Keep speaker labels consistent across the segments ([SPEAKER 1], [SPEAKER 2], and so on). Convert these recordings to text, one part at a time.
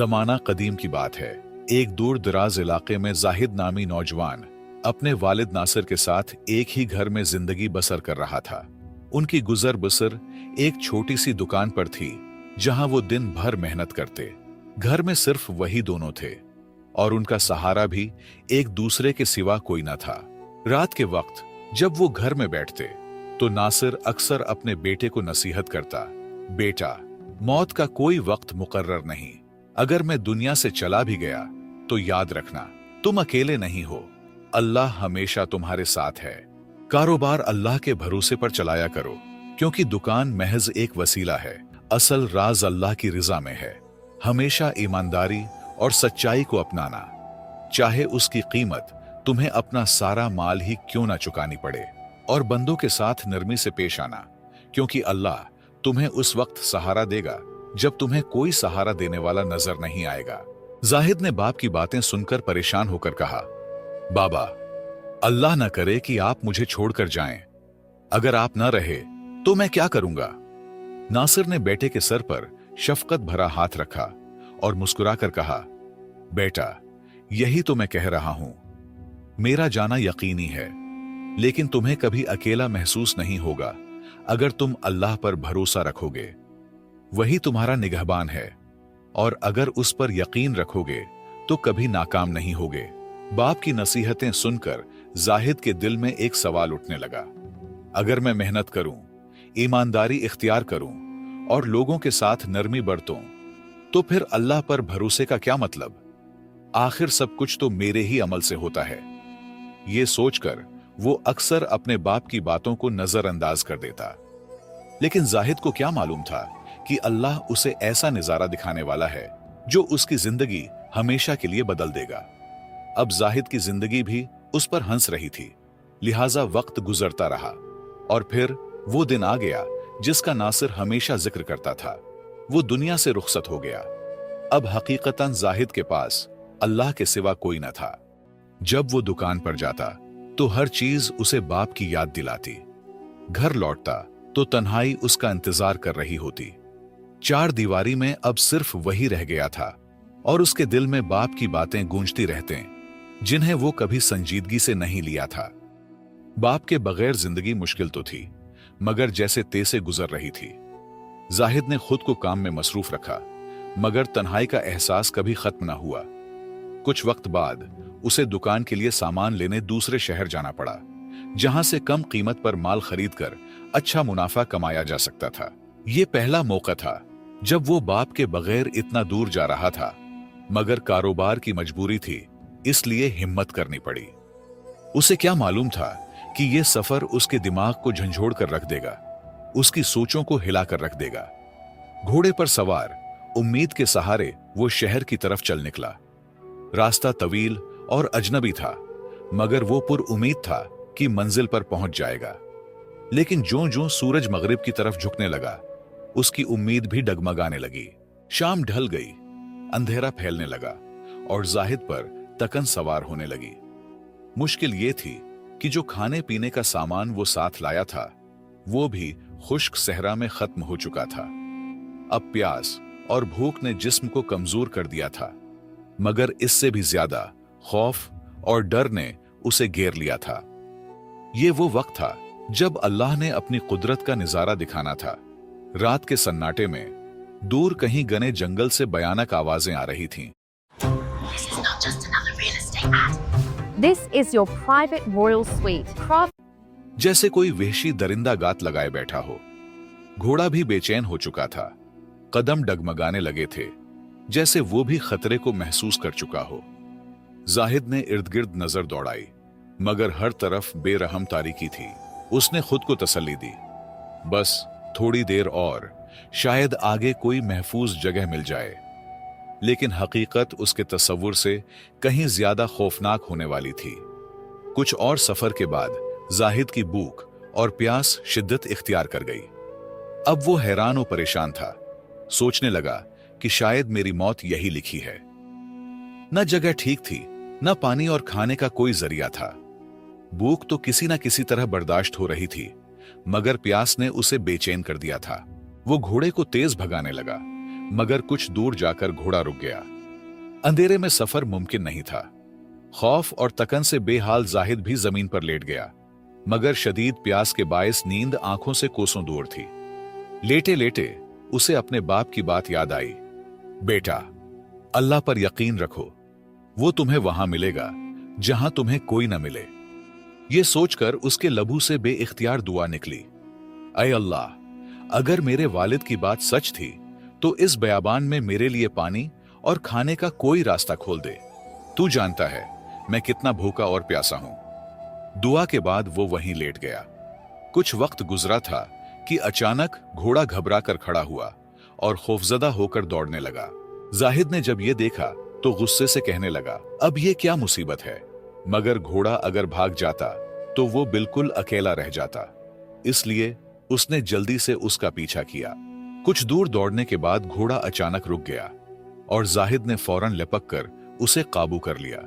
[SPEAKER 1] जमाना कदीम की बात है। एक दूर दराज इलाके में जाहिद नामी नौजवान अपने वालिद नासिर के साथ एक ही घर में जिंदगी बसर कर रहा था। उनकी गुजर बसर एक छोटी सी दुकान पर थी, जहां वो दिन भर मेहनत करते। घर में सिर्फ वही दोनों थे और उनका सहारा भी एक दूसरे के सिवा कोई न था। रात के वक्त जब वो घर में बैठते तो नासिर अक्सर अपने बेटे को नसीहत करता, बेटा, मौत का कोई वक्त मुकर्रर नहीं। अगर मैं दुनिया से चला भी गया तो याद रखना, तुम अकेले नहीं हो, अल्लाह हमेशा तुम्हारे साथ है। कारोबार अल्लाह के भरोसे पर चलाया करो, क्योंकि दुकान महज एक वसीला है, असल राज अल्लाह की रिजा में है। हमेशा ईमानदारी और सच्चाई को अपनाना, चाहे उसकी कीमत तुम्हें अपना सारा माल ही क्यों ना चुकानी पड़े। और बंदों के साथ नरमी से पेश आना, क्योंकि अल्लाह तुम्हें उस वक्त सहारा देगा जब तुम्हें कोई सहारा देने वाला नजर नहीं आएगा। जाहिद ने बाप की बातें सुनकर परेशान होकर कहा, बाबा, अल्लाह ना करे कि आप मुझे छोड़कर जाएं। अगर आप ना रहे तो मैं क्या करूंगा। नासिर ने बेटे के सर पर शफकत भरा हाथ रखा और मुस्कुराकर कहा, बेटा, यही तो मैं कह रहा हूं। मेरा जाना यकीनी है, लेकिन तुम्हें कभी अकेला महसूस नहीं होगा अगर तुम अल्लाह पर भरोसा रखोगे। वही तुम्हारा निगहबान है, और अगर उस पर यकीन रखोगे तो कभी नाकाम नहीं होगे। बाप की नसीहतें सुनकर जाहिद के दिल में एक सवाल उठने लगा, अगर मैं मेहनत करूं, ईमानदारी इख्तियार करूं और लोगों के साथ नरमी बरतूं, तो फिर अल्लाह पर भरोसे का क्या मतलब। आखिर सब कुछ तो मेरे ही अमल से होता है। ये सोचकर वो अक्सर अपने बाप की बातों को नजरअंदाज कर देता। लेकिन जाहिद को क्या मालूम था कि अल्लाह उसे ऐसा नजारा दिखाने वाला है जो उसकी जिंदगी हमेशा के लिए बदल देगा। अब जाहिद की जिंदगी भी उस पर हंस रही थी, लिहाजा वक्त गुजरता रहा और फिर वो दिन आ गया जिसका नासिर हमेशा जिक्र करता था। वो दुनिया से रुखसत हो गया। अब हकीकतन जाहिद के पास अल्लाह के सिवा कोई न था। जब वो दुकान पर जाता तो हर चीज उसे बाप की याद दिलाती। घर लौटता तो तन्हाई उसका इंतजार कर रही होती। चार दीवारी में अब सिर्फ वही रह गया था और उसके दिल में बाप की बातें गूंजती रहते, जिन्हें वो कभी संजीदगी से नहीं लिया था। बाप के बगैर जिंदगी मुश्किल तो थी, मगर जैसे तैसे गुजर रही थी। जाहिद ने खुद को काम में मसरूफ रखा, मगर तन्हाई का एहसास कभी खत्म ना हुआ। कुछ वक्त बाद उसे दुकान के लिए सामान लेने दूसरे शहर जाना पड़ा, जहां से कम कीमत पर माल खरीदकर अच्छा मुनाफा कमाया जा सकता था। यह पहला मौका था जब वो बाप के बगैर इतना दूर जा रहा था, मगर कारोबार की मजबूरी थी, इसलिए हिम्मत करनी पड़ी। उसे क्या मालूम था कि यह सफर उसके दिमाग को झंझोड़ कर रख देगा, उसकी सोचों को हिलाकर रख देगा। घोड़े पर सवार उम्मीद के सहारे वो शहर की तरफ चल निकला। रास्ता तवील और अजनबी था, मगर वो पुर उम्मीद था कि मंजिल पर पहुंच जाएगा। लेकिन ज्यों-ज्यों सूरज मगरिब की तरफ झुकने लगा, उसकी उम्मीद भी डगमगाने लगी। शाम ढल गई, अंधेरा फैलने लगा और जाहिद पर तकन सवार होने लगी। मुश्किल ये थी कि जो खाने पीने का सामान वो साथ लाया था, वो भी खुश्क सहरा में खत्म हो चुका था। अब प्यास और भूख ने जिस्म को कमजोर कर दिया था, मगर इससे भी ज्यादा खौफ और डर ने उसे घेर लिया था। ये वो वक्त था जब अल्लाह ने अपनी कुदरत का नजारा दिखाना था। रात के सन्नाटे में दूर कहीं घने जंगल से भयानक आवाजें आ रही थीं।
[SPEAKER 2] This is your private royal suite.
[SPEAKER 1] जैसे कोई वहशी दरिंदा गात लगाए बैठा हो। घोड़ा भी बेचैन हो चुका था, कदम डगमगाने लगे थे, जैसे वो भी खतरे को महसूस कर चुका हो। जाहिद ने इर्द गिर्द नजर दौड़ाई, मगर हर तरफ बेरहम तारीकी थी। उसने खुद को तसल्ली दी, बस थोड़ी देर और, शायद आगे कोई महफूज जगह मिल जाए। लेकिन हकीकत उसके तसव्वुर से कहीं ज्यादा खौफनाक होने वाली थी। कुछ और सफर के बाद जाहिद की भूख और प्यास शिद्दत इख्तियार कर गई। अब वो हैरान और परेशान था, सोचने लगा कि शायद मेरी मौत यही लिखी है। न जगह ठीक थी, न पानी और खाने का कोई जरिया था। भूख तो किसी न किसी तरह बर्दाश्त हो रही थी, मगर प्यास ने उसे बेचैन कर दिया था। वो घोड़े को तेज भगाने लगा, मगर कुछ दूर जाकर घोड़ा रुक गया। अंधेरे में सफर मुमकिन नहीं था। खौफ और तकन से बेहाल जाहिद भी जमीन पर लेट गया, मगर शदीद प्यास के बायस नींद आंखों से कोसों दूर थी। लेटे लेटे उसे अपने बाप की बात याद आई। बेटा, अल्लाह पर यकीन रखो, वो तुम्हें वहां मिलेगा जहां तुम्हें कोई न मिले। ये सोचकर उसके लबू से बेइख्तियार दुआ निकली, ऐ अल्लाह, अगर मेरे वालिद की बात सच थी तो इस बयाबान में मेरे लिए पानी और खाने का कोई रास्ता खोल दे। तू जानता है मैं कितना भूखा और प्यासा हूं। दुआ के बाद वो वहीं लेट गया। कुछ वक्त गुजरा था कि अचानक घोड़ा घबरा कर खड़ा हुआ और खौफजदा होकर दौड़ने लगा। जाहिद ने जब ये देखा तो गुस्से से कहने लगा, अब ये क्या मुसीबत है? मगर घोड़ा अगर भाग जाता तो वो बिल्कुल अकेला रह जाता, इसलिए उसने जल्दी से उसका पीछा किया। कुछ दूर दौड़ने के बाद घोड़ा अचानक रुक गया और जाहिद ने फौरन लपक कर उसे काबू कर लिया।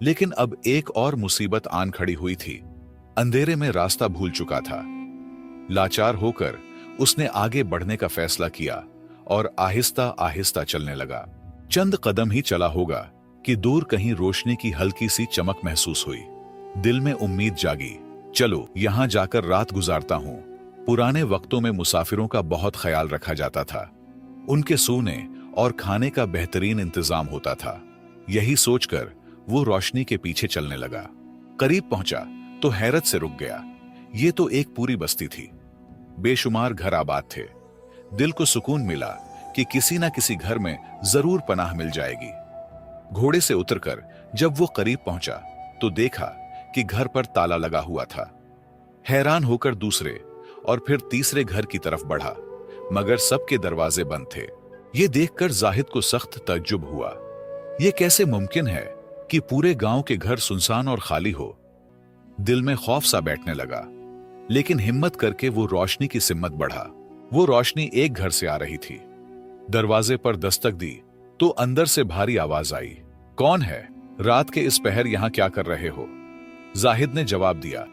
[SPEAKER 1] लेकिन अब एक और मुसीबत आन खड़ी हुई थी। अंधेरे में रास्ता भूल चुका था। लाचार होकर उसने आगे बढ़ने का फैसला किया और आहिस्ता आहिस्ता चलने लगा। चंद कदम ही चला होगा कि दूर कहीं रोशनी की हल्की सी चमक महसूस हुई। दिल में उम्मीद जागी, चलो यहां जाकर रात गुजारता हूं। पुराने वक्तों में मुसाफिरों का बहुत ख्याल रखा जाता था। उनके सोने और खाने का बेहतरीन इंतजाम होता था। यही सोचकर वो रोशनी के पीछे चलने लगा। करीब पहुंचा तो हैरत से रुक गया। ये तो एक पूरी बस्ती थी। बेशुमार घर आबाद थे। दिल को सुकून मिला कि किसी ना किसी घर में जरूर पनाह मिल जाएगी। घोड़े से उतरकर जब वो करीब पहुंचा तो देखा कि घर पर ताला लगा हुआ था। हैरान होकर दूसरे और फिर तीसरे घर की तरफ बढ़ा, मगर सबके दरवाजे बंद थे। ये देखकर जाहिद को सख्त तज्जुब हुआ। ये कैसे मुमकिन है कि पूरे गांव के घर सुनसान और खाली हो? दिल में खौफ सा बैठने लगा, लेकिन हिम्मत करके वो रोशनी की सिम्मत बढ़ा। वो रोशनी एक घर से आ रही थी। दरवाजे पर दस्तक दी तो अंदर से भारी आवाज आई, कौन है? रात के इस पहर यहां क्या कर रहे हो? जाहिद ने जवाब दिया,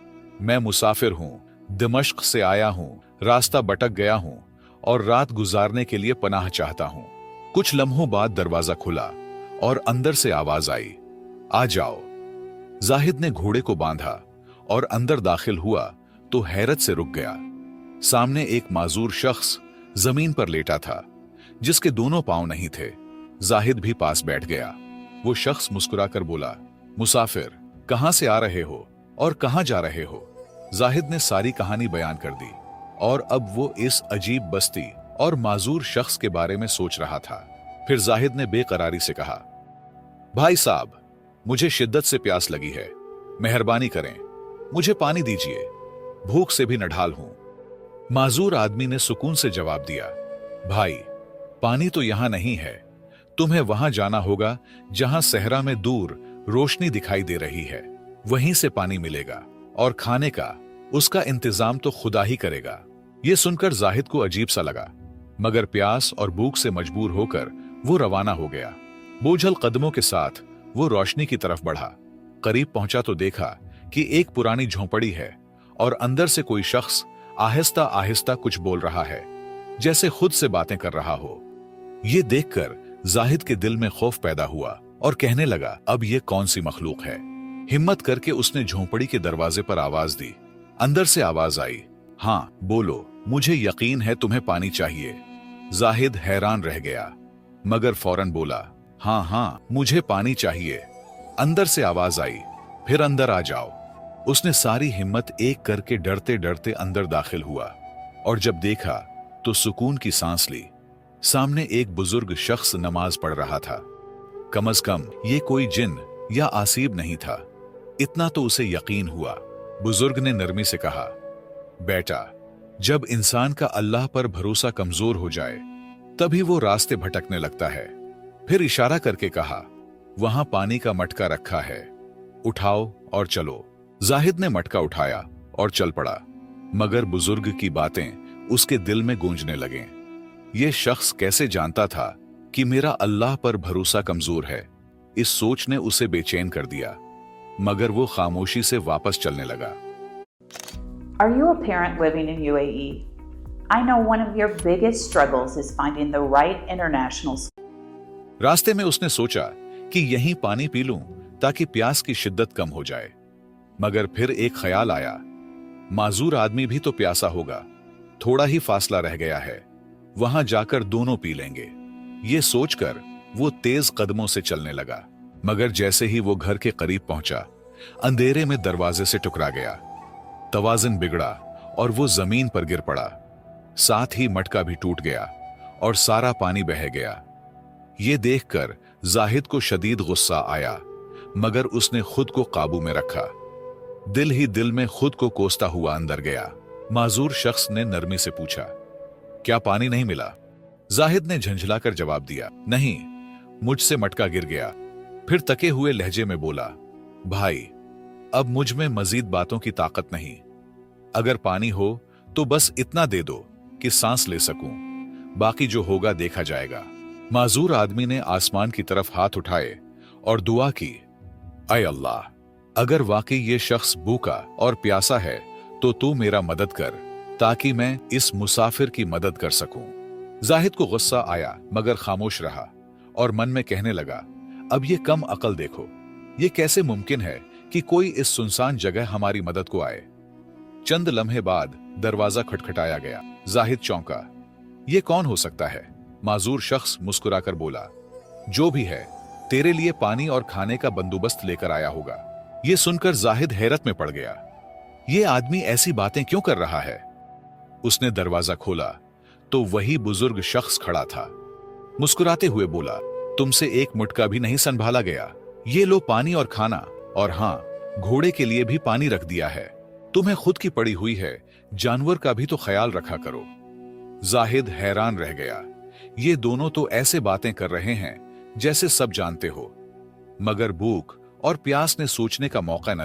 [SPEAKER 1] मैं मुसाफिर हूं, दमिश्क से आया हूं, रास्ता भटक गया हूं और रात गुजारने के लिए पनाह चाहता हूं। कुछ लम्हों बाद दरवाजा खुला और अंदर से आवाज आई, आ जाओ। जाहिद ने घोड़े को बांधा और अंदर दाखिल हुआ तो हैरत से रुक गया। सामने एक माजूर शख्स जमीन पर लेटा था, जिसके दोनों पांव नहीं थे। जाहिद भी पास बैठ गया। वो शख्स मुस्कुराकर बोला, मुसाफिर, कहां से आ रहे हो और कहां जा रहे हो? जाहिद ने सारी कहानी बयान कर दी और अब वो इस अजीब बस्ती और माजूर शख्स के बारे में सोच रहा था। फिर जाहिद ने बेकरारी से कहा, भाई साहब, मुझे शिद्दत से प्यास लगी है, मेहरबानी करें, मुझे पानी दीजिए, भूख से भी नढाल हूं। माजूर आदमी ने सुकून से जवाब दिया, भाई, पानी तो यहां नहीं है, तुम्हें वहां जाना होगा जहां सहरा में दूर रोशनी दिखाई दे रही है, वहीं से पानी मिलेगा और खाने का उसका इंतजाम तो खुदा ही करेगा। यह सुनकर जाहिद को अजीब सा लगा, मगर प्यास और भूख से मजबूर होकर वो रवाना हो गया। बोझल कदमों के साथ वो रोशनी की तरफ बढ़ा। करीब पहुंचा तो देखा कि एक पुरानी झोंपड़ी है और अंदर से कोई शख्स आहिस्ता आहिस्ता कुछ बोल रहा है, जैसे खुद से बातें कर रहा हो। ये देखकर जाहिद के दिल में खौफ पैदा हुआ और कहने लगा, अब ये कौन सी मखलूक है? हिम्मत करके उसने झोंपड़ी के दरवाजे पर आवाज दी। अंदर से आवाज आई, हाँ बोलो, मुझे यकीन है तुम्हें पानी चाहिए। जाहिद हैरान रह गया, मगर फौरन बोला, हाँ हाँ, मुझे पानी चाहिए। अंदर से आवाज आई, फिर अंदर आ जाओ। उसने सारी हिम्मत एक करके डरते डरते अंदर दाखिल हुआ और जब देखा तो सुकून की सांस ली। सामने एक बुजुर्ग शख्स नमाज पढ़ रहा था। कम से कम ये कोई जिन या आसीब नहीं था, इतना तो उसे यकीन हुआ। बुजुर्ग ने नरमी से कहा, बेटा, जब इंसान का अल्लाह पर भरोसा कमजोर हो जाए तभी वो रास्ते भटकने लगता है। फिर इशारा करके कहा, वहां पानी का मटका रखा है, उठाओ और चलो। जाहिद ने मटका उठाया और चल पड़ा, मगर बुजुर्ग की बातें उसके दिल में गूंजने लगे। ये शख्स कैसे जानता था कि मेरा अल्लाह पर भरोसा कमजोर है? इस सोच ने उसे बेचैन कर दिया, मगर वो खामोशी से वापस चलने लगा।
[SPEAKER 3] Are you a parent living in UAE? I know one of your biggest struggles is finding the right international school.
[SPEAKER 1] रास्ते में उसने सोचा कि यहीं पानी पी लूं ताकि प्यास की शिद्दत कम हो जाए, मगर फिर एक ख्याल आया, माजूर आदमी भी तो प्यासा होगा, थोड़ा ही फासला रह गया है, वहां जाकर दोनों पी लेंगे। ये सोचकर वो तेज कदमों से चलने लगा, मगर जैसे ही वो घर के करीब पहुंचा, अंधेरे में दरवाजे से टकरा गया। तवाज़ुन बिगड़ा और वो जमीन पर गिर पड़ा। साथ ही मटका भी टूट गया और सारा पानी बह गया। ये देखकर जाहिद को शदीद गुस्सा आया, मगर उसने खुद को काबू में रखा। दिल ही दिल में खुद को कोसता हुआ अंदर गया। माजूर शख्स ने नरमी से पूछा, क्या पानी नहीं मिला? जाहिद ने झंझलाकर जवाब दिया, नहीं, मुझसे मटका गिर गया। फिर तके हुए लहजे में बोला, भाई, अब मुझ में मजीद बातों की ताकत नहीं। अगर पानी हो तो बस इतना दे दो कि सांस ले सकूं, बाकी जो होगा देखा जाएगा। माजूर आदमी ने आसमान की तरफ हाथ उठाए और दुआ की, ऐ अल्लाह, अगर वाकई ये शख्स भूखा और प्यासा है तो तू मेरा मदद कर, ताकि मैं इस मुसाफिर की मदद कर सकूं। जाहिद को गुस्सा आया, मगर खामोश रहा और मन में कहने लगा, अब ये कम अकल देखो, ये कैसे मुमकिन है कि कोई इस सुनसान जगह हमारी मदद को आए। चंद लम्हे बाद दरवाजा खटखटाया गया। जाहिद चौंका, ये कौन हो सकता है? माजूर शख्स मुस्कुराकर बोला, जो भी है, तेरे लिए पानी और खाने का बंदोबस्त लेकर आया होगा। ये सुनकर जाहिद हैरत में पड़ गया। ये आदमी ऐसी बातें क्यों कर रहा है? उसने दरवाजा खोला तो वही बुजुर्ग शख्स खड़ा था। मुस्कुराते हुए बोला, तुमसे एक मुटका भी नहीं संभाला गया। ये लो पानी और खाना, और हां, घोड़े के लिए भी पानी रख दिया है। तुम्हें खुद की पड़ी हुई है, जानवर का भी तो ख्याल रखा करो। जाहिद हैरान रह गया। ये दोनों तो ऐसे बातें कर रहे हैं जैसे सब जानते हो, मगर भूख और प्यास ने सोचने का मौका न